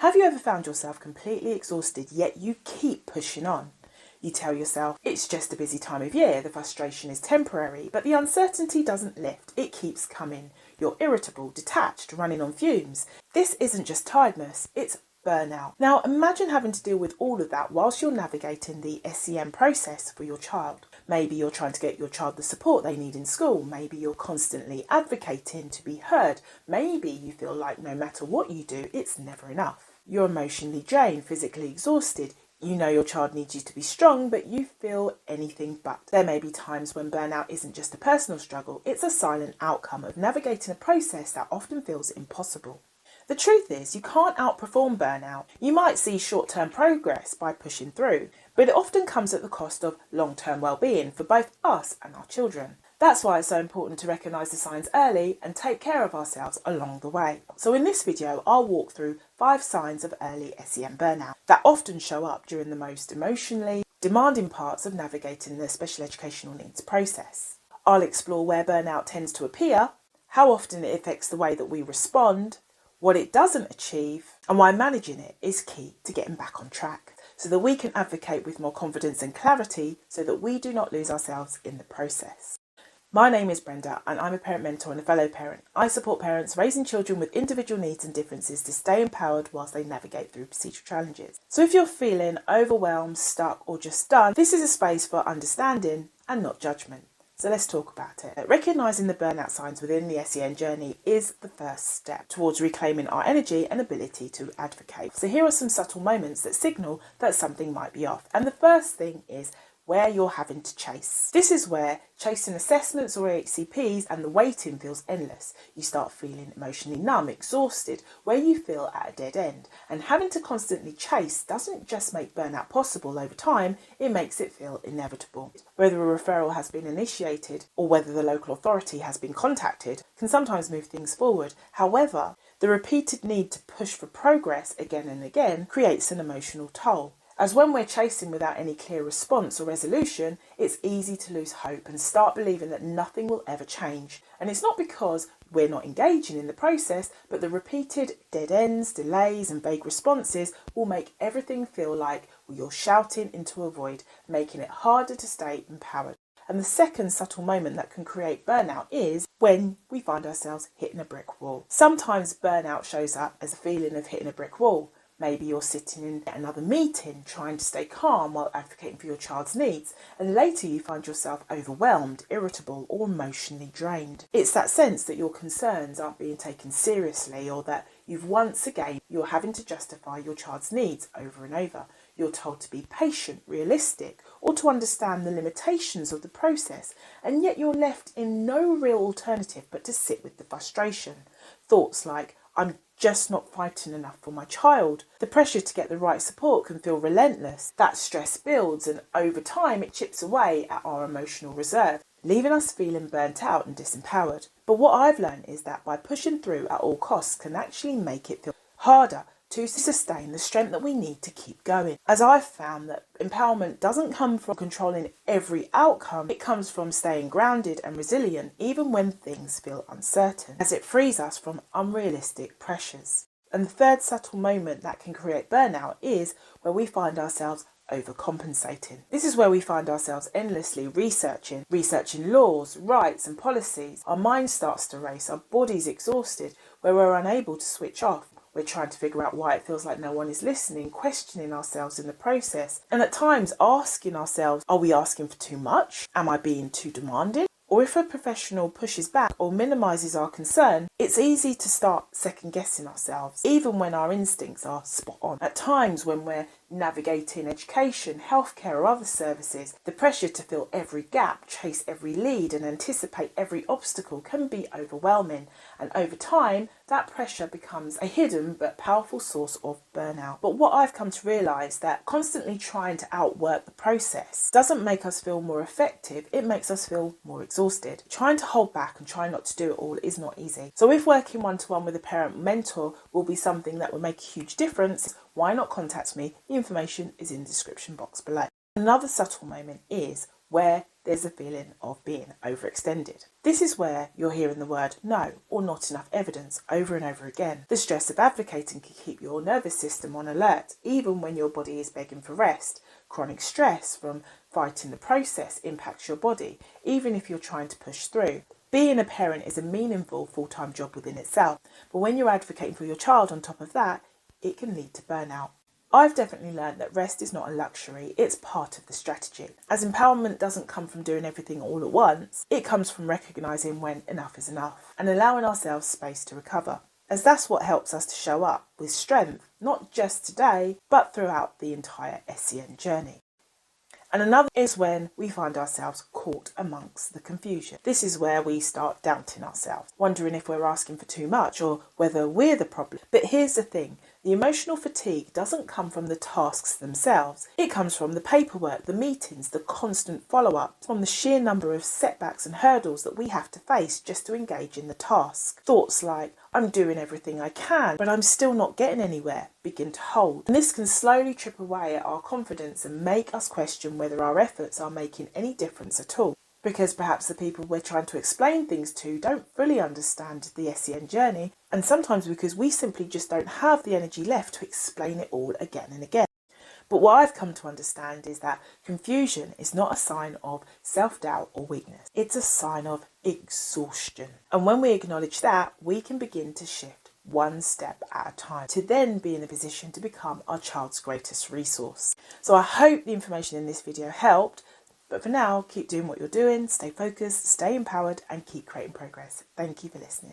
Have you ever found yourself completely exhausted, yet you keep pushing on? You tell yourself, it's just a busy time of year, the frustration is temporary, but the uncertainty doesn't lift, it keeps coming. You're irritable, detached, running on fumes. This isn't just tiredness, it's burnout. Now imagine having to deal with all of that whilst you're navigating the SEN process for your child. Maybe you're trying to get your child the support they need in school. Maybe you're constantly advocating to be heard. Maybe you feel like no matter what you do, it's never enough. You're emotionally drained, physically exhausted. You know your child needs you to be strong, but you feel anything but. There may be times when burnout isn't just a personal struggle, it's a silent outcome of navigating a process that often feels impossible. The truth is, you can't outperform burnout. You might see short-term progress by pushing through, but it often comes at the cost of long-term well-being for both us and our children. That's why it's so important to recognise the signs early and take care of ourselves along the way. So in this video, I'll walk through 5 signs of early SEN burnout that often show up during the most emotionally demanding parts of navigating the special educational needs process. I'll explore where burnout tends to appear, how often it affects the way that we respond, what it doesn't achieve, and why managing it is key to getting back on track, so that we can advocate with more confidence and clarity so that we do not lose ourselves in the process. My name is Brenda and I'm a parent mentor and a fellow parent. I support parents raising children with individual needs and differences to stay empowered whilst they navigate through procedural challenges. So if you're feeling overwhelmed, stuck or just done, this is a space for understanding and not judgment. So let's talk about it. Recognising the burnout signs within the SEN journey is the first step towards reclaiming our energy and ability to advocate. So here are some subtle moments that signal that something might be off. And the first thing is where you're having to chase. This is where chasing assessments or EHCPs and the waiting feels endless. You start feeling emotionally numb, exhausted, where you feel at a dead end. And having to constantly chase doesn't just make burnout possible over time, it makes it feel inevitable. Whether a referral has been initiated or whether the local authority has been contacted can sometimes move things forward. However, the repeated need to push for progress again and again creates an emotional toll. As when we're chasing without any clear response or resolution, it's easy to lose hope and start believing that nothing will ever change. And it's not because we're not engaging in the process, but the repeated dead ends, delays and vague responses will make everything feel like you're shouting into a void, making it harder to stay empowered. And the second subtle moment that can create burnout is when we find ourselves hitting a brick wall. Sometimes burnout shows up as a feeling of hitting a brick wall. Maybe you're sitting in another meeting trying to stay calm while advocating for your child's needs, and later you find yourself overwhelmed, irritable or emotionally drained. It's that sense that your concerns aren't being taken seriously, or that you're having to justify your child's needs over and over. You're told to be patient, realistic, or to understand the limitations of the process, and yet you're left in no real alternative but to sit with the frustration. Thoughts like, I'm just not fighting enough for my child. The pressure to get the right support can feel relentless. That stress builds and over time it chips away at our emotional reserve, leaving us feeling burnt out and disempowered. But what I've learned is that by pushing through at all costs can actually make it feel harder to sustain the strength that we need to keep going. As I've found that empowerment doesn't come from controlling every outcome, it comes from staying grounded and resilient even when things feel uncertain, as it frees us from unrealistic pressures. And the third subtle moment that can create burnout is where we find ourselves overcompensating. This is where we find ourselves endlessly researching laws, rights and policies. Our mind starts to race, our body's exhausted, where we're unable to switch off. We're trying to figure out why it feels like no one is listening, questioning ourselves in the process, and at times asking ourselves, are we asking for too much? Am I being too demanding? Or if a professional pushes back or minimises our concern, it's easy to start second guessing ourselves, even when our instincts are spot on. At times when we're navigating education, healthcare or other services, the pressure to fill every gap, chase every lead and anticipate every obstacle can be overwhelming. And over time, that pressure becomes a hidden but powerful source of burnout. But what I've come to realise that constantly trying to outwork the process doesn't make us feel more effective, it makes us feel more exhausted. Trying to hold back and try not to do it all is not easy. So if working one-to-one with a parent mentor will be something that will make a huge difference, why not contact me? The information is in the description box below. Another subtle moment is where there's a feeling of being overextended. This is where you're hearing the word no or not enough evidence over and over again. The stress of advocating can keep your nervous system on alert even when your body is begging for rest. Chronic stress from fighting the process impacts your body even if you're trying to push through. Being a parent is a meaningful full-time job within itself, but when you're advocating for your child on top of that, it can lead to burnout. I've definitely learned that rest is not a luxury, it's part of the strategy. As empowerment doesn't come from doing everything all at once, it comes from recognising when enough is enough and allowing ourselves space to recover. As that's what helps us to show up with strength, not just today, but throughout the entire SEN journey. And another is when we find ourselves caught amongst the confusion. This is where we start doubting ourselves, wondering if we're asking for too much or whether we're the problem. But here's the thing, the emotional fatigue doesn't come from the tasks themselves. It comes from the paperwork, the meetings, the constant follow-up, from the sheer number of setbacks and hurdles that we have to face just to engage in the task. Thoughts like, I'm doing everything I can, but I'm still not getting anywhere, begin to hold. And this can slowly chip away at our confidence and make us question whether our efforts are making any difference at all. Because perhaps the people we're trying to explain things to don't fully understand the SEN journey, and sometimes because we simply just don't have the energy left to explain it all again and again. But what I've come to understand is that confusion is not a sign of self-doubt or weakness. It's a sign of exhaustion. And when we acknowledge that, we can begin to shift one step at a time to then be in a position to become our child's greatest resource. So I hope the information in this video helped. But for now, keep doing what you're doing, stay focused, stay empowered, and keep creating progress. Thank you for listening.